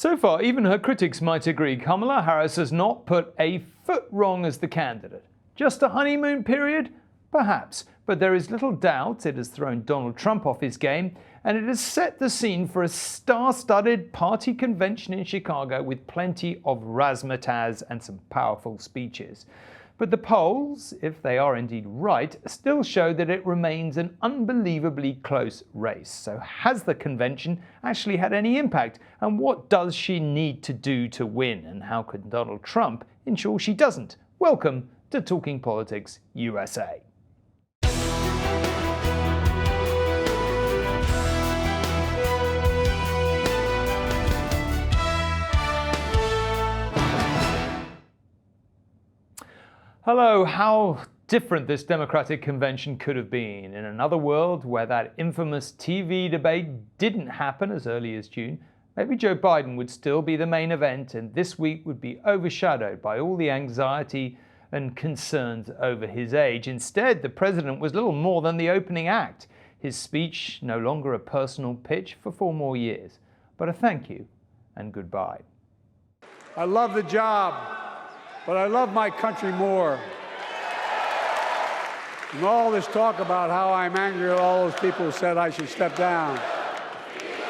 So far, even her critics might agree Kamala Harris has not put a foot wrong as the candidate. Just a honeymoon period? Perhaps, but there is little doubt it has thrown Donald Trump off his game, and it has set the scene for a star-studded party convention in Chicago with plenty of razzmatazz and some powerful speeches. But the polls, if they are indeed right, still show that it remains an unbelievably close race. So has the convention actually had any impact? And what does she need to do to win? And how can Donald Trump ensure she doesn't? Welcome to Talking Politics USA. Hello, how different this Democratic convention could have been. In another world where that infamous TV debate didn't happen as early as June, maybe Joe Biden would still be the main event, and this week would be overshadowed by all the anxiety and concerns over his age. Instead, the president was little more than the opening act. His speech no longer a personal pitch for 4 more years, but a thank you and goodbye. I love the job, but I love my country more. And all this talk about how I'm angry at all those people who said I should step down,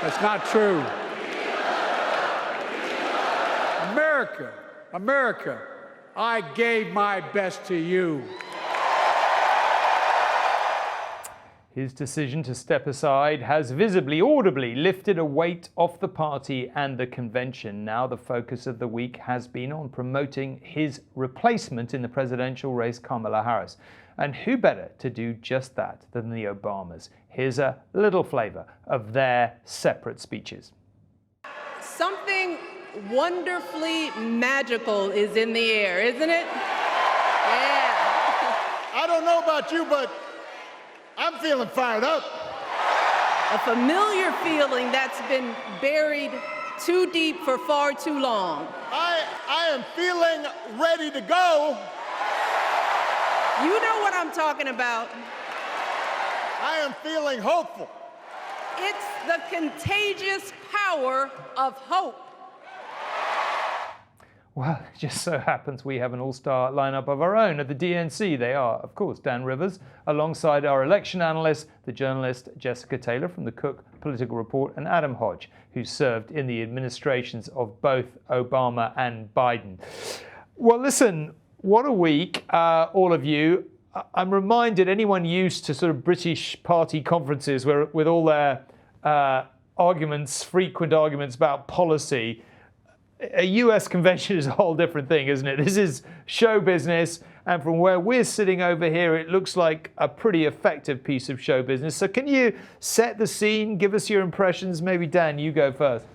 that's not true. America, I gave my best to you. His decision to step aside has visibly, audibly lifted a weight off the party and the convention. Now the focus of the week has been on promoting his replacement in the presidential race, Kamala Harris. And who better to do just that than the Obamas? Here's a little flavor of their separate speeches. Something wonderfully magical is in the air, isn't it? Yeah. I don't know about you, but I'm feeling fired up. A familiar feeling that's been buried too deep for far too long. I am feeling ready to go. You know what I'm talking about. I am feeling hopeful. It's the contagious power of hope. Well, it just so happens we have an all-star lineup of our own at the DNC. They are, of course, Dan Rivers, alongside our election analyst, the journalist Jessica Taylor from the Cook Political Report, and Adam Hodge, who served in the administrations of both Obama and Biden. Well, listen, what a week, all of you. I'm reminded, anyone used to sort of British party conferences where with all their frequent arguments about policy, a US convention is a whole different thing, isn't it? This is show business, and from where we're sitting over here, it looks like a pretty effective piece of show business. So can you set the scene, give us your impressions? Maybe Dan, you go first.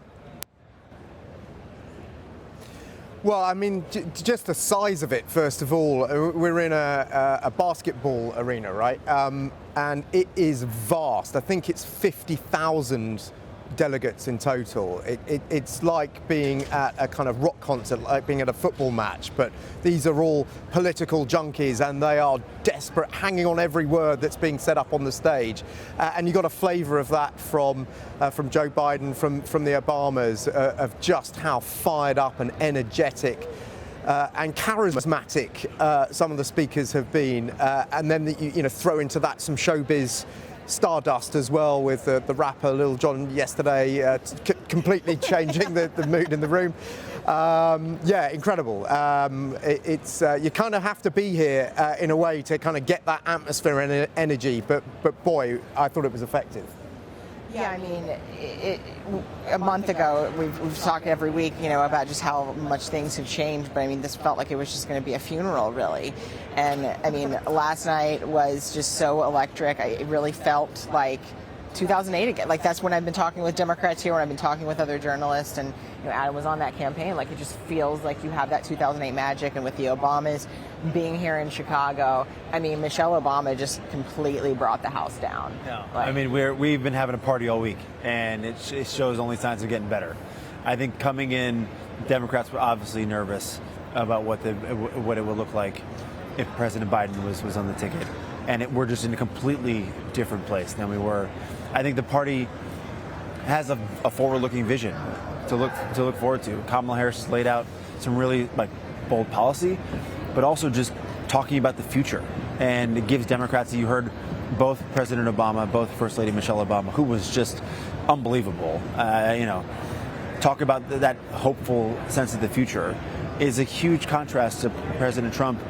Well, I mean, just the size of it, first of all. We're in a basketball arena, right? And it is vast. I think it's 50,000 delegates in total. It's like being at a kind of rock concert, like being at a football match, but these are all political junkies and they are desperate, hanging on every word that's being said up on the stage. And you got a flavour of that from Joe Biden, from the Obamas, of just how fired up and energetic and charismatic some of the speakers have been. And then you throw into that some showbiz stardust as well, with the rapper Lil Jon yesterday completely changing the mood in the room. Yeah, incredible. It's you kind of have to be here in a way to kind of get that atmosphere and energy, but boy, I thought it was effective. Yeah, I mean, a month ago, we've talked every week, about just how much things have changed. But I mean, this felt like it was just going to be a funeral, really. And I mean, last night was just so electric. It really felt like 2008 again. Like, that's when I've been talking with Democrats here, when I've been talking with other journalists, and Adam was on that campaign. Like, it just feels like you have that 2008 magic. And with the Obamas being here in Chicago, I mean, Michelle Obama just completely brought the house down. Yeah. I mean, we've been having a party all week, and it shows only signs of getting better. I think coming in, Democrats were obviously nervous about what it would look like if President Biden was on the ticket, and we're just in a completely different place than we were. I think the party has a forward-looking vision. to look forward to. Kamala Harris has laid out some really bold policy, but also just talking about the future. And it gives Democrats, you heard both President Obama, both First Lady Michelle Obama, who was just unbelievable, talk about that hopeful sense of the future, is a huge contrast to President Trump.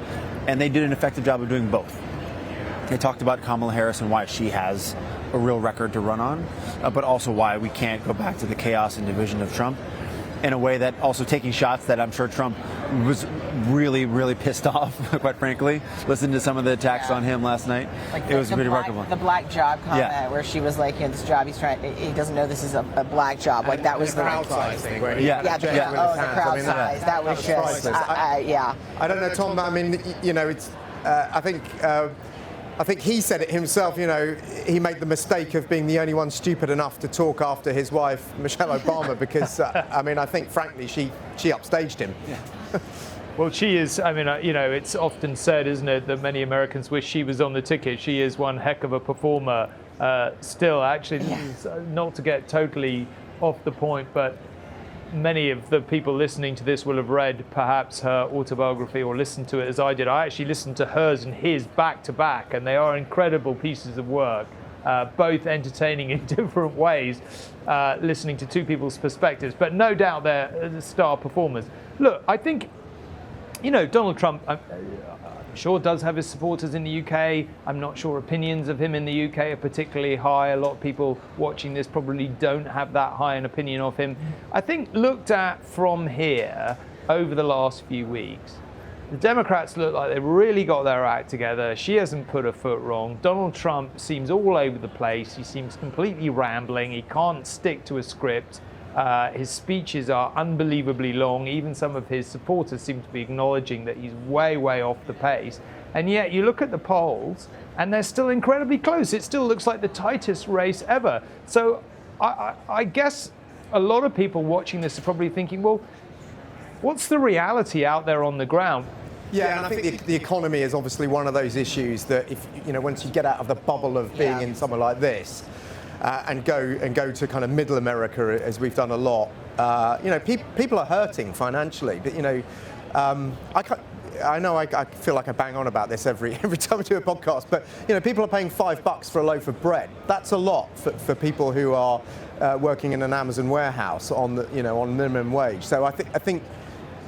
And they did an effective job of doing both. They talked about Kamala Harris and why she has a real record to run on, but also why we can't go back to the chaos and division of Trump, in a way that also taking shots that I'm sure Trump was really, really pissed off, quite frankly. Listened to some of the attacks on him last night. It was pretty remarkable. The black job comment where she was like, this job he doesn't know this is a black job. Like that was the crowd size thing. Where the crowd size. That was just, I don't know, Tom. I mean, it's. I think he said it himself, he made the mistake of being the only one stupid enough to talk after his wife, Michelle Obama, because, I think, frankly, she upstaged him. Yeah. Well, she is, it's often said, isn't it, that many Americans wish she was on the ticket. She is one heck of a performer still, actually, not to get totally off the point, but many of the people listening to this will have read perhaps her autobiography or listened to it as I did. I actually listened to hers and his back to back, and they are incredible pieces of work, both entertaining in different ways, listening to two people's perspectives, but no doubt they're star performers. Look, I think, Donald Trump, I'm sure does have his supporters in the UK. I'm not sure opinions of him in the UK are particularly high. A lot of people watching this probably don't have that high an opinion of him. I think looked at from here over the last few weeks, the Democrats look like they've really got their act together. She hasn't put a foot wrong. Donald Trump seems all over the place. He seems completely rambling. He can't stick to a script. His speeches are unbelievably long. Even some of his supporters seem to be acknowledging that he's way, way off the pace. And yet you look at the polls and they're still incredibly close. It still looks like the tightest race ever. So I guess a lot of people watching this are probably thinking, well, what's the reality out there on the ground? Yeah, and I think the economy is obviously one of those issues that if once you get out of the bubble of being in somewhere like this, and go to kind of middle America, as we've done a lot. People are hurting financially, but I feel like I bang on about this every time I do a podcast. But people are paying $5 for a loaf of bread. That's a lot for people who are working in an Amazon warehouse on minimum wage. So I think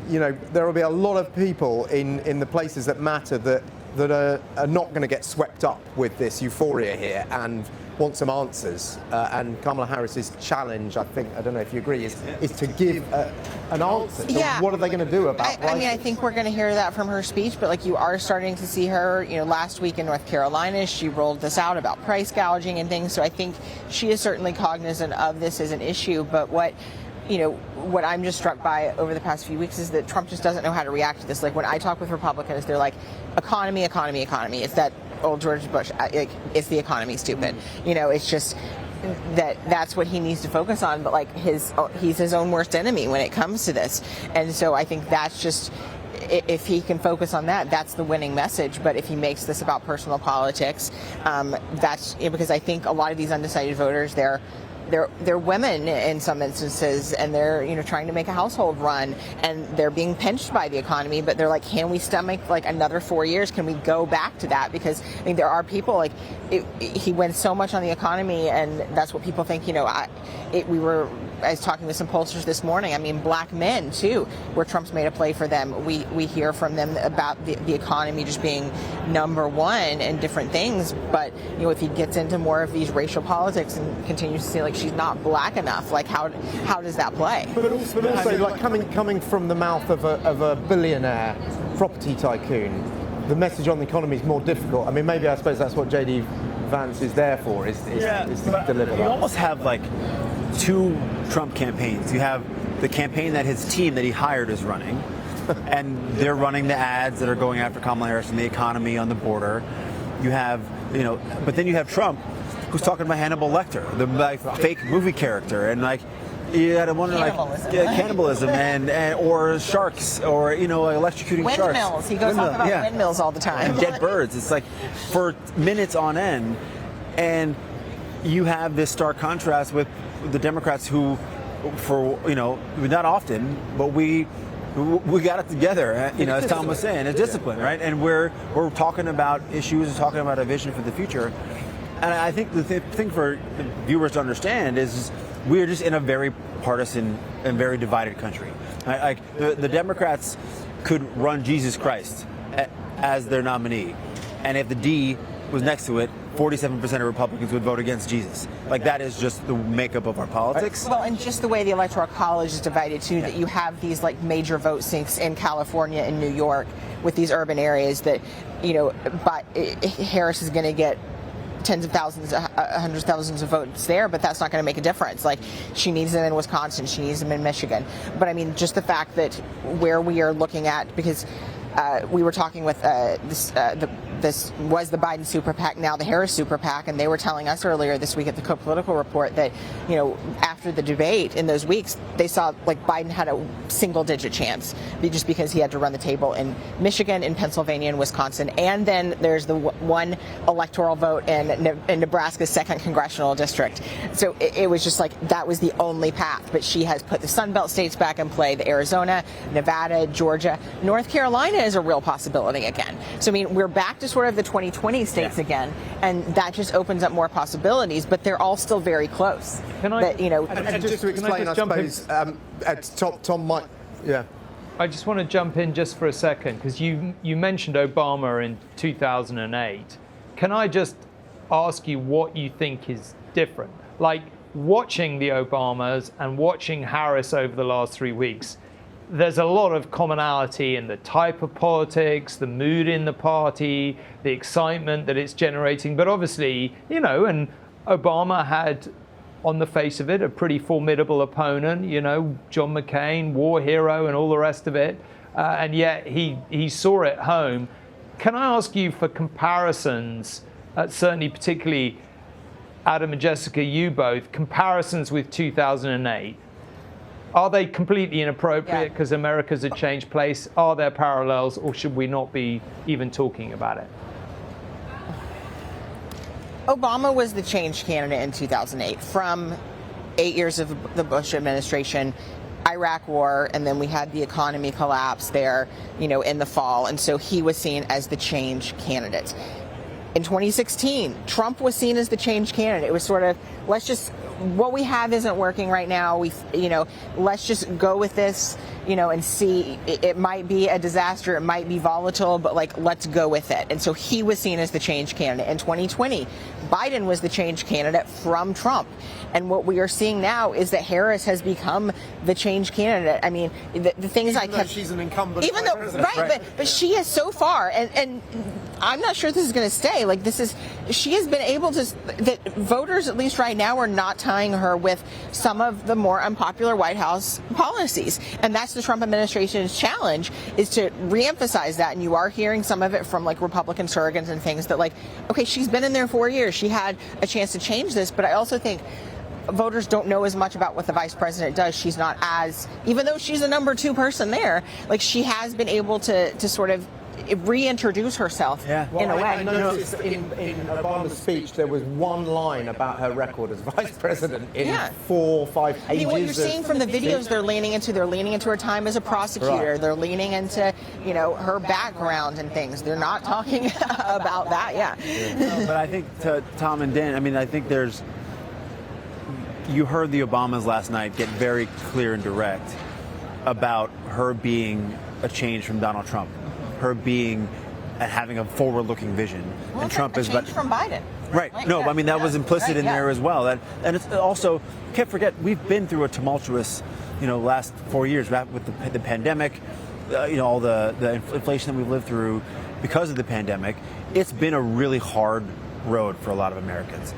there will be a lot of people in the places that matter that are not going to get swept up with this euphoria here and want some answers. And Kamala Harris's challenge, I don't know if you agree, is to give an answer. So what are they going to do about prices? I think we're going to hear that from her speech, but you are starting to see her, last week in North Carolina, she rolled this out about price gouging and things. So I think she is certainly cognizant of this as an issue. But what I'm just struck by over the past few weeks is that Trump just doesn't know how to react to this. Like when I talk with Republicans, they're like, economy. It's that old George Bush, it's the economy, stupid. It's just that's what he needs to focus on. But he's his own worst enemy when it comes to this. And so I think that's just, if he can focus on that, that's the winning message. But if he makes this about personal politics, that's because I think a lot of these undecided voters, they're women in some instances, and they're trying to make a household run, and they're being pinched by the economy. But they're like, can we stomach another 4 years? Can we go back to that? Because I think there are people he wins so much on the economy, and that's what people think. I was talking with some pollsters this morning. Black men too, where Trump's made a play for them. We hear from them about the economy just being number one and different things. But if he gets into more of these racial politics and continues to say she's not black enough, how does that play? But also coming from the mouth of a billionaire property tycoon, the message on the economy is more difficult. I suppose that's what JD Vance is there for, is to deliver that. You almost have two Trump campaigns. You have the campaign that his team that he hired is running, and they're running the ads that are going after Kamala Harris and the economy on the border. You have, but then you have Trump, who's talking about Hannibal Lecter, the fake movie character, and you gotta wonder cannibalism or sharks or electrocuting windmills. sharks. He goes off about windmills all the time. And dead birds. It's for minutes on end, and you have this stark contrast with the Democrats who for, not often, but we got it together, as Tom was saying, a discipline, right? And we're talking about issues, talking about a vision for the future. And I think the thing for the viewers to understand is we are just in a very partisan and very divided country. Like the Democrats could run Jesus Christ as their nominee, and if the D was next to it, 47% of Republicans would vote against Jesus. Like, that is just the makeup of our politics. Well, and just the way the Electoral College is divided, too, that you have these, like, major vote sinks in California and New York with these urban areas that, but Harris is going to get tens of thousands, hundreds of thousands of votes there, but that's not going to make a difference. Like, she needs them in Wisconsin, she needs them in Michigan. But I mean, just the fact that where we are looking at, because we were talking with this was the Biden super PAC, now the Harris super PAC, and they were telling us earlier this week at the Co-Political Report that, after the debate in those weeks, they saw like Biden had a single-digit chance just because he had to run the table in Michigan, in Pennsylvania, and Wisconsin, and then there's the one electoral vote in Nebraska's 2nd congressional district. So it was just like that was the only path. But she has put the Sun Belt states back in play: the Arizona, Nevada, Georgia, North Carolina is a real possibility again. So I mean, we're back to sort of the 2020 states again, and that just opens up more possibilities. But they're all still very close. Can I? And just to explain, I suppose, Tom might, yeah. I just want to jump in just for a second, because you mentioned Obama in 2008. Can I just ask you what you think is different? Like, watching the Obamas and watching Harris over the last 3 weeks, there's a lot of commonality in the type of politics, the mood in the party, the excitement that it's generating. But obviously, and Obama had, on the face of it, a pretty formidable opponent, John McCain, war hero, and all the rest of it. And yet he saw it home. Can I ask you for comparisons, certainly particularly Adam and Jessica, you both, comparisons with 2008? Are they completely inappropriate because America's a changed place? Are there parallels, or should we not be even talking about it? Obama was the change candidate in 2008 from 8 years of the Bush administration, Iraq war, and then we had the economy collapse there, in the fall. And so he was seen as the change candidate. In 2016, Trump was seen as the change candidate. It was sort of, what we have isn't working right now. Let's just go with this, and see. It might be a disaster. It might be volatile, but let's go with it. And so he was seen as the change candidate. In 2020, Biden was the change candidate from Trump. And what we are seeing now is that Harris has become the change candidate. I mean, the things even though she's an incumbent, even though, right, but she is so far, and I'm not sure this is going to stay. She has been able to, that voters, at least right now, are not tying her with some of the more unpopular White House policies. And that's the Trump administration's challenge, is to reemphasize that. And you are hearing some of it from Republican surrogates and things that okay, she's been in there 4 years. She had a chance to change this. But I also think voters don't know as much about what the vice president does. She's not even though she's the number 2 person there, she has been able to sort of reintroduce herself in a way. I noticed in Obama's speech there was one line about her record as vice president in 4 or 5 pages. I mean, what you're seeing from the videos they're leaning into her time as a prosecutor. Right. They're leaning into, her background and things. They're not talking about that, But I think, to Tom and Dan, I think you heard the Obamas last night get very clear and direct about her being a change from Donald Trump, her being and having a forward-looking vision. Well, and Trump is from Biden. Right. That was implicit in there as well. And it's also, can't forget, we've been through a tumultuous, last 4 years with the pandemic, all the inflation that we've lived through because of the pandemic. It's been a really hard road for a lot of Americans.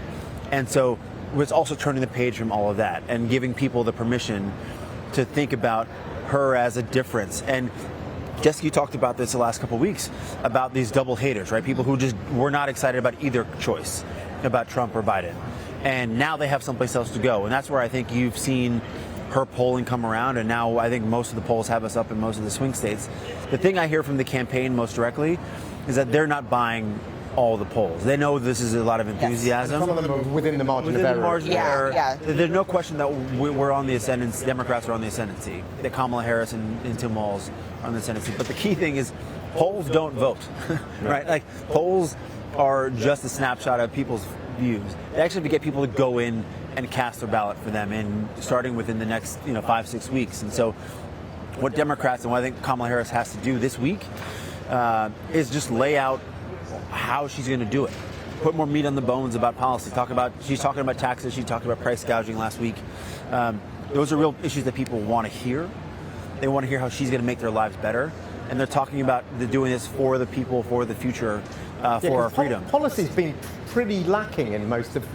And so it's also turning the page from all of that and giving people the permission to think about her as a difference. And Jessica, you talked about this the last couple of weeks, about these double haters, right? People who just were not excited about either choice, about Trump or Biden. And now they have someplace else to go. And that's where I think you've seen her polling come around. And now I think most of the polls have us up in most of the swing states. The thing I hear from the campaign most directly is that they're not buying all the polls. They know this is a lot of enthusiasm. Some of them are within the margin of error. Yeah. There's no question that we're on the ascendancy. Democrats are on the ascendancy. That Kamala Harris and Tim Walz are on the ascendancy. But the key thing is, polls don't vote, right? Like polls are just a snapshot of people's views. They actually have to get people to go in and cast their ballot for them, and starting within the next 5-6 weeks. And so, what Democrats and what I think Kamala Harris has to do this week is just lay out how she's going to do it. Put more meat on the bones about policy. She's talking about taxes. She talked about price gouging last week. Those are real issues that people want to hear. They want to hear how she's going to make their lives better. And they're talking about doing this for the people, for the future, for our freedom. Policy's been pretty lacking in most of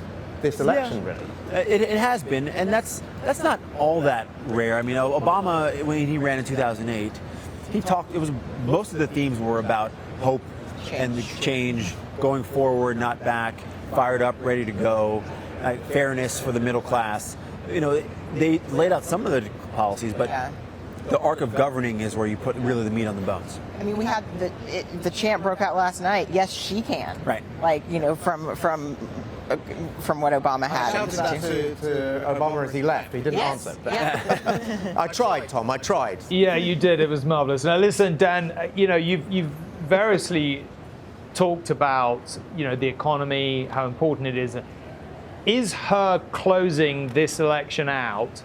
this election, really. It has been, and that's not all that rare. I mean, Obama, when he ran in 2008, he talked. It was most of the themes were about hope and change, going forward, not back, fired up, ready to go, fairness for the middle class. They laid out some of the policies, but the arc of governing is where you put really the meat on the bones. I mean, we had the chant broke out last night. Yes, she can. Right. Like, from what Obama had. I shouted that to Obama as he left. He didn't answer. I tried, Tom. I tried. Yeah, you did. It was marvelous. Now, listen, Dan. You've variously talked about the economy, how important it is. Is her closing this election out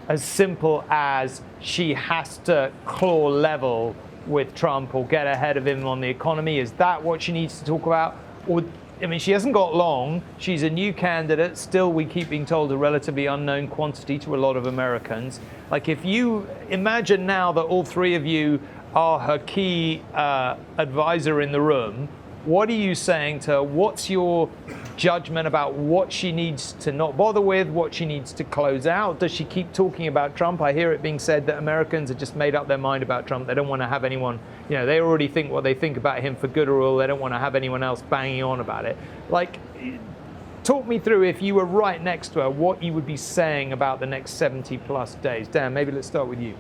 as simple as she has to claw level with Trump or get ahead of him on the economy? Is that what she needs to talk about? Or, I mean, she hasn't got long. She's a new candidate. Still, we keep being told a relatively unknown quantity to a lot of Americans. Like, if you imagine now that all three of you are her key advisor in the room, what are you saying to her? What's your judgment about what she needs to not bother with, what she needs to close out? Does she keep talking about Trump? I hear it being said that Americans have just made up their mind about Trump. They don't want to have anyone, they already think what they think about him for good or ill. They don't want to have anyone else banging on about it. Like, talk me through, if you were right next to her, what you would be saying about the next 70 plus days. Dan, maybe let's start with you.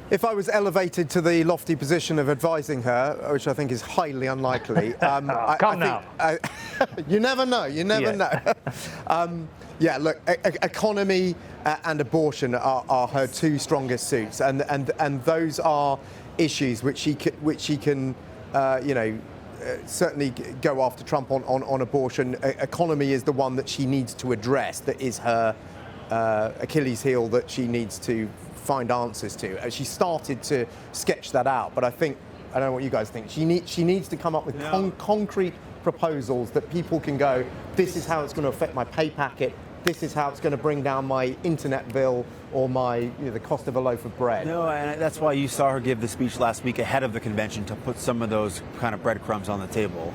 If I was elevated to the lofty position of advising her, which I think is highly unlikely, you never know. You never know. Look, economy and abortion are her two strongest suits, and those are issues which she can certainly go after Trump on abortion. Economy is the one that she needs to address. That is her Achilles heel that she needs to find answers to. She started to sketch that out, but I don't know what you guys think. She needs to come up with concrete proposals that people can go, this is how it's going to affect my pay packet, this is how it's going to bring down my internet bill or my the cost of a loaf of bread. No, and that's why you saw her give the speech last week ahead of the convention to put some of those kind of breadcrumbs on the table.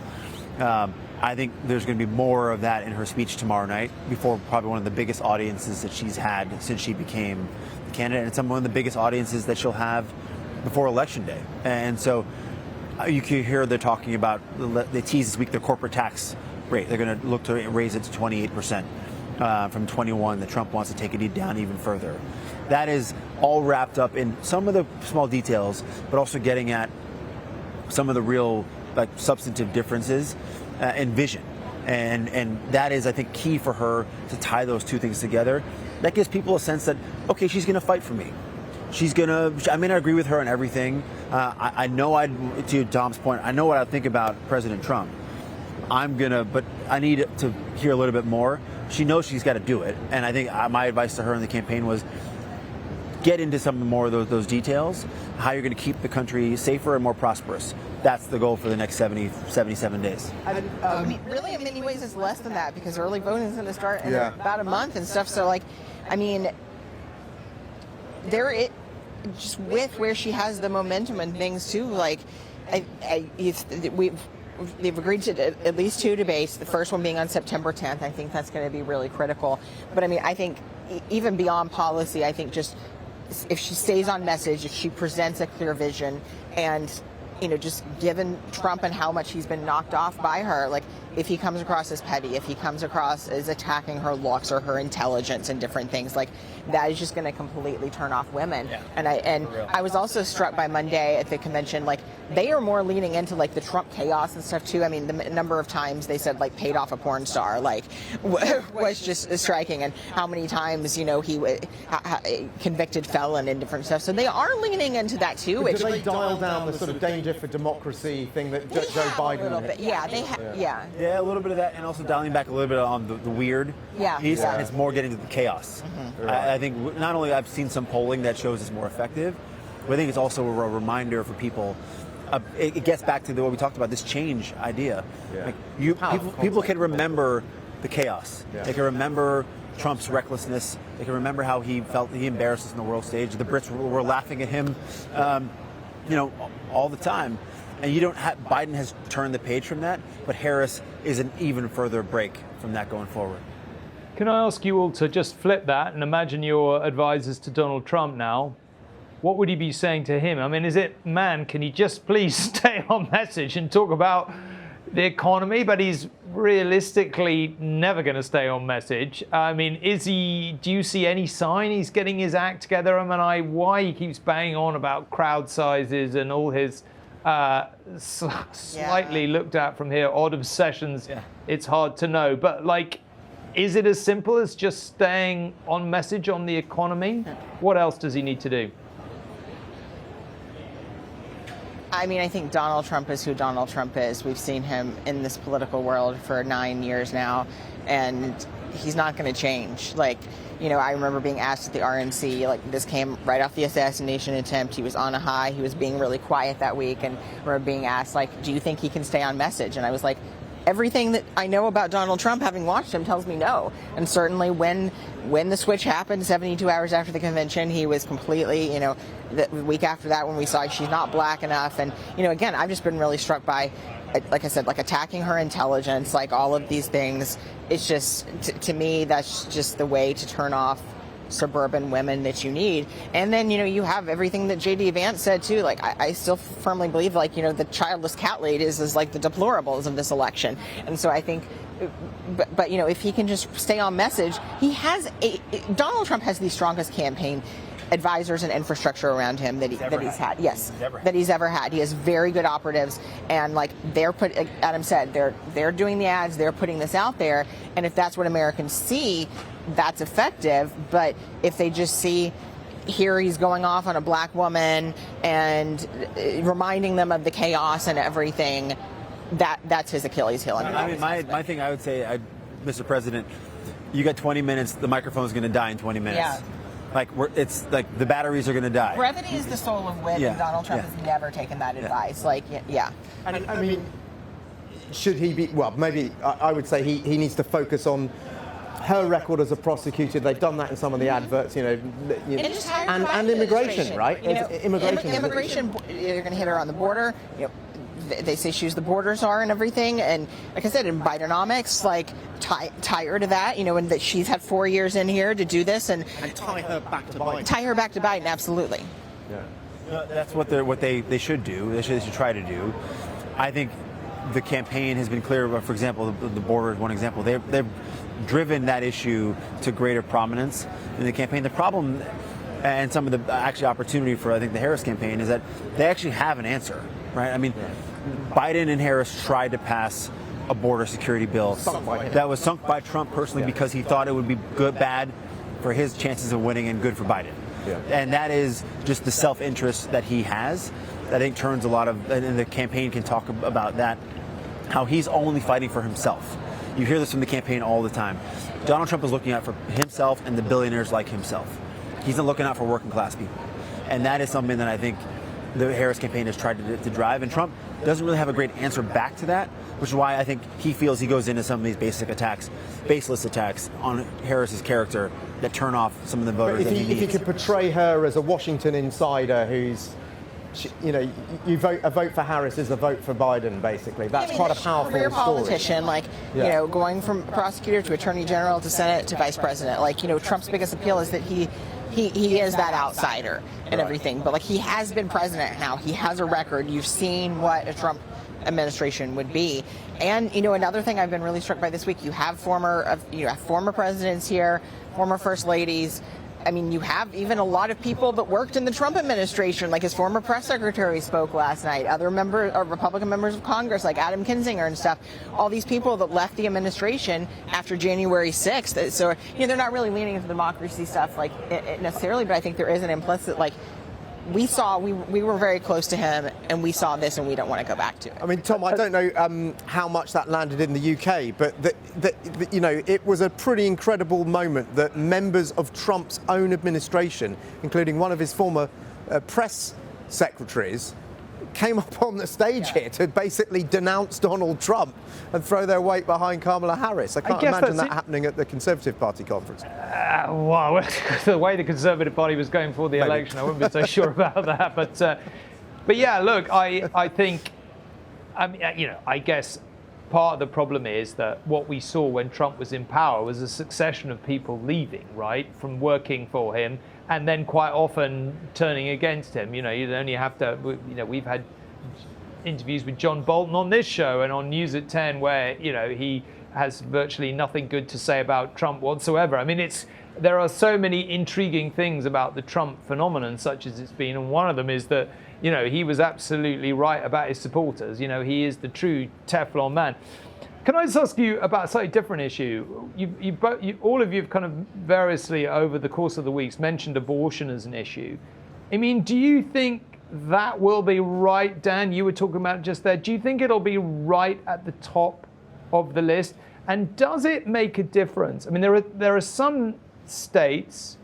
I think there's going to be more of that in her speech tomorrow night, before probably one of the biggest audiences that she's had since she became the candidate, and one of the biggest audiences that she'll have before Election Day. And so you can hear they're talking about, they tease this week, their corporate tax rate. They're going to look to raise it to 28% from 21%, that Trump wants to take it down even further. That is all wrapped up in some of the small details, but also getting at some of the real substantive differences in vision. And that is, I think, key for her to tie those two things together. That gives people a sense that, okay, she's going to fight for me. I may not agree with her on everything. I know to Dom's point, I know what I think about President Trump. But I need to hear a little bit more. She knows she's got to do it. And I think my advice to her in the campaign was, get into some more of those details, how you're going to keep the country safer and more prosperous. That's the goal for the next 77 days. I mean, really, in many ways, it's less than that, because early voting is going to start in about a month and stuff. So, just with where she has the momentum and things too, they've agreed to at least 2 debates, the first one being on September 10th. I think that's going to be really critical. But I think even beyond policy, I think just if she stays on message, if she presents a clear vision, and just given Trump and how much he's been knocked off by her, if he comes across as petty, if he comes across as attacking her looks or her intelligence and different things, like that is just going to completely turn off women. Yeah. And I was also struck by Monday at the convention, like they are more leaning into like the Trump chaos and stuff too. I mean, the number of times they said like paid off a porn star, like was just striking, and how many times, you know, he convicted felon and different stuff. So they are leaning into that too. Did they dial down the sort of danger for democracy thing that Joe Biden? A little bit, yeah. They have, yeah. Yeah, a little bit of that, and also dialing back a little bit on the weird piece, and it's more getting to the chaos. I think not only I've seen some polling that shows it's more effective, but I think it's also a reminder for people. It gets back to what we talked about, this change idea. Yeah. Like people can remember the chaos. Yeah. They can remember Trump's recklessness. They can remember how he felt he embarrassed us on the world stage. The Brits were laughing at him, all the time. And Biden has turned the page from that, but Harris is an even further break from that going forward. Can I ask you all to just flip that and imagine your advisors to Donald Trump now? What would he be saying to him? I mean, can he just please stay on message and talk about the economy? But he's realistically never going to stay on message. I mean, do you see any sign he's getting his act together? I mean, why he keeps banging on about crowd sizes and all his slightly looked at from here odd obsessions, it's hard to know. But like, is it as simple as just staying on message on the economy? What else does he need to do? I mean, I think Donald Trump is who Donald Trump is. We've seen him in this political world for 9 years now, and he's not going to change. Like, you know, I remember being asked at the RNC, like this came right off the assassination attempt. He was on a high. He was being really quiet that week, and I remember being asked, like, do you think he can stay on message? And I was like, everything that I know about Donald Trump, having watched him, tells me no. And certainly when the switch happened 72 hours after the convention, he was completely, you know, the week after that when we saw she's not black enough. And, you know, again, I've just been really struck by, like I said, like attacking her intelligence, like all of these things. It's just, to me, that's just the way to turn off suburban women that you need. And then, you know, you have everything that J.D. Vance said too. Like, I still firmly believe, like, you know, the childless cat lady is like the deplorables of this election. And so I think, but you know, if he can just stay on message, Donald Trump has the strongest campaign advisors and infrastructure around him that he's had. Yes, that he's ever had. He has very good operatives, and like Adam said, they're doing the ads, they're putting this out there, and if that's what Americans see, that's effective. But if they just see, here he's going off on a black woman and reminding them of the chaos and everything, that's his Achilles heel. I mean, my thing, I would say, Mr. President, you got 20 minutes, the microphone's going to die in 20 minutes. Yeah. Like, it's like the batteries are going to die. Brevity is the soul of wit, and Donald Trump has never taken that advice. Like, I mean, should he be, well, maybe I would say he needs to focus on her record as a prosecutor. They've done that in some of the adverts, and immigration, right? You know, immigration, they're going to hit her on the border. You know, they say she's the border czar and everything. And like I said, in Bidenomics, like tired of that, and that she's had 4 years in here to do this and tie her back to Biden. Tie her back to Biden, absolutely. Yeah. That's what they should do. They should try to do. I think the campaign has been clear. For example, the border is one example. They've driven that issue to greater prominence in the campaign. The problem, and some of the actually opportunity for, I think, the Harris campaign is that they actually have an answer, right? I mean, Biden and Harris tried to pass a border security bill that was sunk by Trump personally because he thought it would be bad for his chances of winning and good for Biden. Yeah. And that is just the self-interest that he has that I think turns a lot of, and the campaign can talk about that, how he's only fighting for himself. You hear this from the campaign all the time. Donald Trump is looking out for himself and the billionaires like himself. He's not looking out for working class people. And that is something that I think the Harris campaign has tried to drive. And Trump doesn't really have a great answer back to that, which is why I think he feels he goes into some of these baseless attacks on Harris's character that turn off some of the voters that he needs. If he could portray her as a Washington insider who's, a vote for Harris is a vote for Biden, basically. That's quite a powerful career story. Politician, going from prosecutor to attorney general to Senate to vice president. Trump's biggest appeal is that he is that outsider and everything. But he has been president now. He has a record. You've seen what a Trump administration would be. And, another thing I've been really struck by this week, you have former presidents here, former first ladies. I mean, you have even a lot of people that worked in the Trump administration, like his former press secretary spoke last night, other Republican members of Congress like Adam Kinzinger and stuff, all these people that left the administration after January 6th. So, they're not really leaning into democracy stuff like necessarily, but I think there is an implicit, like, we were very close to him, and we saw this, and we don't want to go back to it. I mean, Tom, I don't know how much that landed in the UK, but it was a pretty incredible moment that members of Trump's own administration, including one of his former press secretaries, came up on the stage here to basically denounce Donald Trump and throw their weight behind Kamala Harris. I can't imagine that happening at the Conservative Party conference. Well, the way the Conservative Party was going for the election, I wouldn't be so sure about that. But yeah, look, I think, I guess part of the problem is that what we saw when Trump was in power was a succession of people leaving, right, from working for him, and then quite often turning against him. You'd only have to, we've had interviews with John Bolton on this show and on News at 10 where, he has virtually nothing good to say about Trump whatsoever. I mean, there are so many intriguing things about the Trump phenomenon, such as it's been, and one of them is that, he was absolutely right about his supporters. He is the true Teflon man. Can I just ask you about a slightly different issue? All of you have kind of variously over the course of the weeks mentioned abortion as an issue. I mean, do you think that will be right, Dan? You were talking about it just there. Do you think it'll be right at the top of the list? And does it make a difference? I mean, there are some states,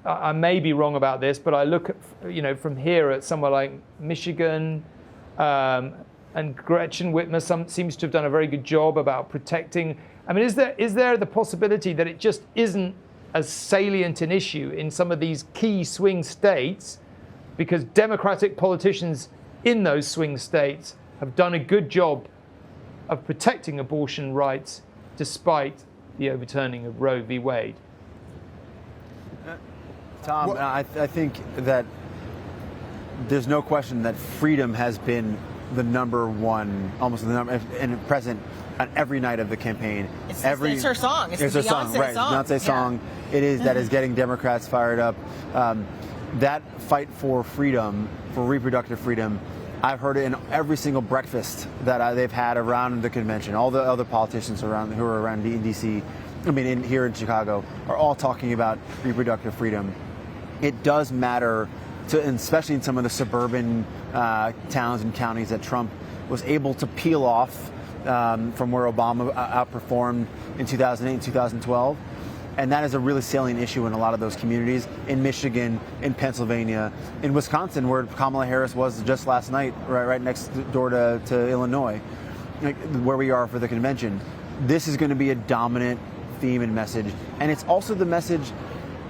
I may be wrong about this, but I look at, from here at somewhere like Michigan, and Gretchen Whitmer seems to have done a very good job about protecting. I mean, is there the possibility that it just isn't as salient an issue in some of these key swing states because Democratic politicians in those swing states have done a good job of protecting abortion rights despite the overturning of Roe v. Wade? Tom, I think that there's no question that freedom has been the number one, almost the number, and present on every night of the campaign. It's her song. It's her song, right? Beyonce's song. It is that is getting Democrats fired up. That fight for freedom, for reproductive freedom, I've heard it in every single breakfast that they've had around the convention. All the other politicians who are around in D.C., here in Chicago, are all talking about reproductive freedom. It does matter, and especially in some of the suburban towns and counties that Trump was able to peel off from where Obama outperformed in 2008 and 2012. And that is a really salient issue in a lot of those communities, in Michigan, in Pennsylvania, in Wisconsin, where Kamala Harris was just last night, right next door to Illinois, where we are for the convention. This is going to be a dominant theme and message. And it's also the message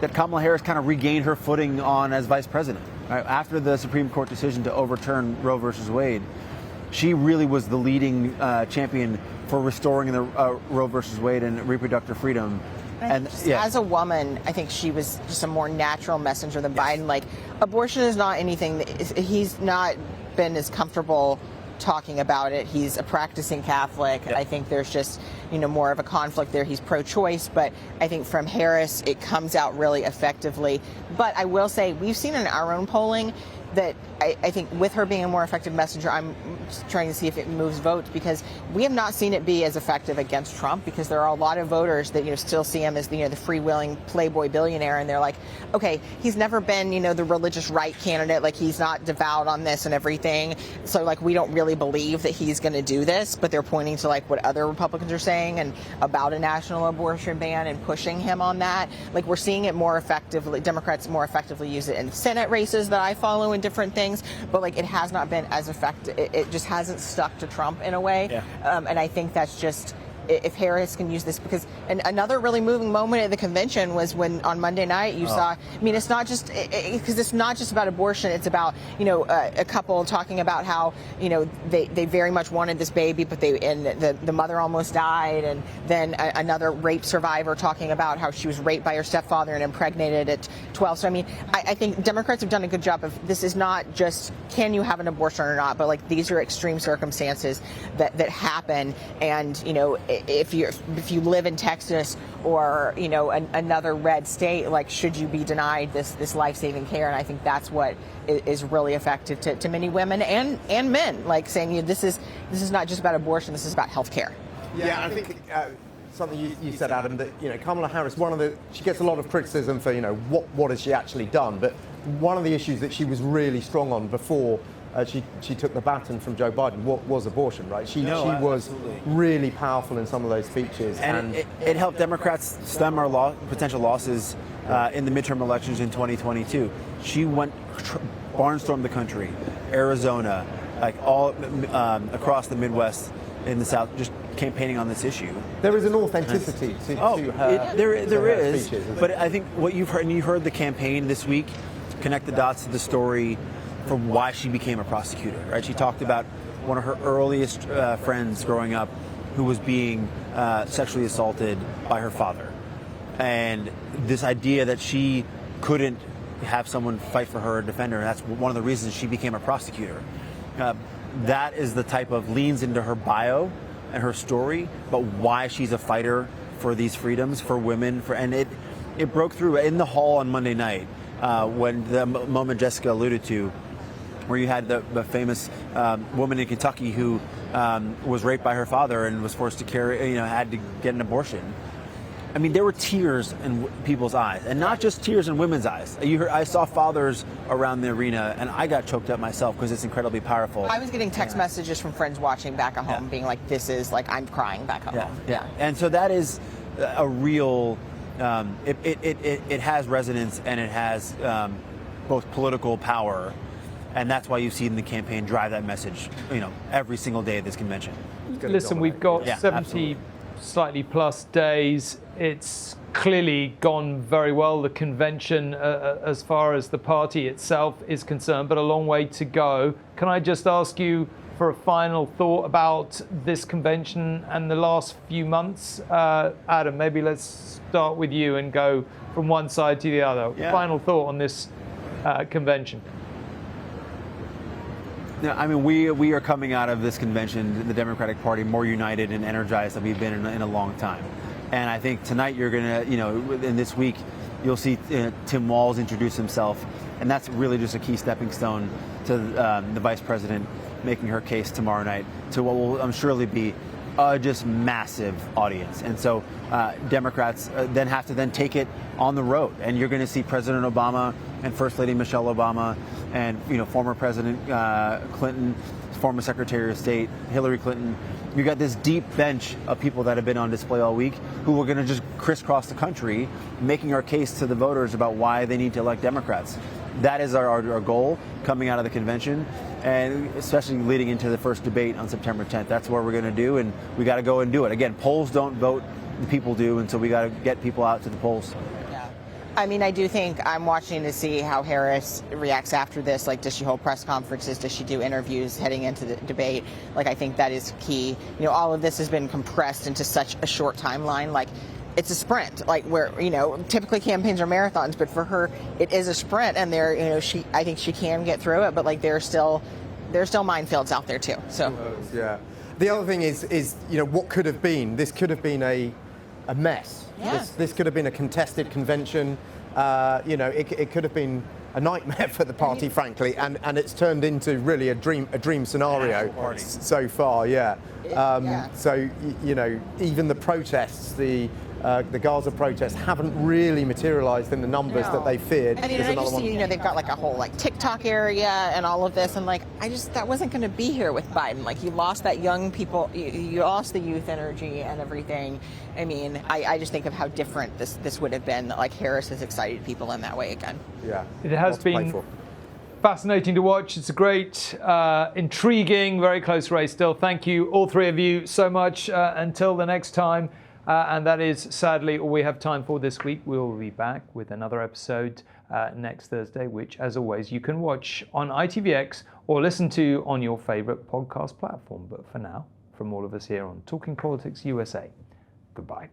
that Kamala Harris kind of regained her footing on as vice president. Right? After the Supreme Court decision to overturn Roe versus Wade, she really was the leading champion for restoring the Roe versus Wade and reproductive freedom. And as a woman, I think she was just a more natural messenger than Biden. Like, abortion is not anything he's not been as comfortable talking about it. He's a practicing Catholic. I think there's just, more of a conflict there. He's pro-choice, but I think from Harris, it comes out really effectively. But I will say, we've seen in our own polling that I think with her being a more effective messenger, I'm trying to see if it moves votes, because we have not seen it be as effective against Trump, because there are a lot of voters that still see him as the freewheeling playboy billionaire, and they're like, okay, he's never been the religious right candidate, like he's not devout on this and everything, so like we don't really believe that he's going to do this. But they're pointing to like what other Republicans are saying and about a national abortion ban and pushing him on that. Like, we're seeing it more effectively. Democrats more effectively use it in Senate races that I follow and different things, but like it has not been as effective. It just hasn't stuck to Trump in a way. And I think that's just if Harris can use this, because another really moving moment at the convention was when on Monday night you saw, I mean, it's not just, because it's not just about abortion, it's about, a couple talking about how, they very much wanted this baby, but the mother almost died, and then another rape survivor talking about how she was raped by her stepfather and impregnated at 12. So, I mean, I think Democrats have done a good job of, this is not just can you have an abortion or not, but like these are extreme circumstances that happen, and if you live in Texas or another red state, like should you be denied this life-saving care? And I think that's what is really effective to many women and men, like saying this is not just about abortion, this is about health care. Yeah, I think something you said, Adam, that Kamala Harris, she gets a lot of criticism for what has she actually done, but one of the issues that she was really strong on before she took the baton from Joe Biden was abortion, right? She was really powerful in some of those speeches, and it helped Democrats stem our potential losses in the midterm elections in 2022. She went barnstormed the country, Arizona, like all across the Midwest, in the South, just campaigning on this issue. There is an authenticity to her. There is, speeches, but I think what you've heard, and you heard the campaign this week, connect the dots to the story for why she became a prosecutor, right? She talked about one of her earliest friends growing up who was being sexually assaulted by her father. And this idea that she couldn't have someone fight for her or defend her, that's one of the reasons she became a prosecutor. That is the type of leans into her bio and her story, but why she's a fighter for these freedoms for women. And it broke through in the hall on Monday night when the moment Jessica alluded to, where you had the famous woman in Kentucky who was raped by her father and was forced to had to get an abortion. I mean, there were tears in people's eyes, and not just tears in women's eyes. I saw fathers around the arena, and I got choked up myself because it's incredibly powerful. I was getting text messages from friends watching back at home being like, this is like, I'm crying back at home. Yeah. And so that is a real, it has resonance, and it has both political power, and that's why you see in the campaign drive that message, every single day of this convention. Listen, we've got 70 absolutely. Slightly plus days. It's clearly gone very well, the convention, as far as the party itself is concerned, but a long way to go. Can I just ask you for a final thought about this convention and the last few months? Adam, maybe let's start with you and go from one side to the other. Yeah. Final thought on this convention. Yeah, I mean, we are coming out of this convention, the Democratic Party, more united and energized than we've been in a long time. And I think tonight you're going to, in this week, you'll see Tim Walz introduce himself. And that's really just a key stepping stone to the vice president making her case tomorrow night to what will surely be just massive audience. And so Democrats then have to take it on the road. And you're going to see President Obama and First Lady Michelle Obama and former President Clinton, former Secretary of State Hillary Clinton. You got this deep bench of people that have been on display all week who are going to just crisscross the country, making our case to the voters about why they need to elect Democrats. That is our goal coming out of the convention, and especially leading into the first debate on September 10th. That's what we're going to do, and we got to go and do it. Again, polls don't vote, the people do, and so we got to get people out to the polls. I mean, I do think I'm watching to see how Harris reacts after this. Like, does she hold press conferences? Does she do interviews heading into the debate? Like, I think that is key. All of this has been compressed into such a short timeline. Like, it's a sprint. Like, where typically campaigns are marathons, but for her, it is a sprint. And I think she can get through it. But like, there's still minefields out there too. So yeah. The other thing is what could have been. This could have been a mess. Yeah. This could have been a contested convention. It could have been a nightmare for the party, frankly, and it's turned into really a dream scenario so far. Yeah. So even the protests, the Gaza protests haven't really materialized in the numbers that they feared. I mean, I just see, they've got like a whole TikTok area and all of this, and that wasn't going to be here with Biden. Like, you lost that young people, you lost the youth energy and everything. I mean, I just think of how different this would have been. Like, Harris has excited people in that way again. Yeah, it has been fascinating to watch. It's a great, intriguing, very close race still. Thank you, all three of you, so much. Until the next time. And that is sadly all we have time for this week. We'll be back with another episode next Thursday, which, as always, you can watch on ITVX or listen to on your favourite podcast platform. But for now, from all of us here on Talking Politics USA, goodbye.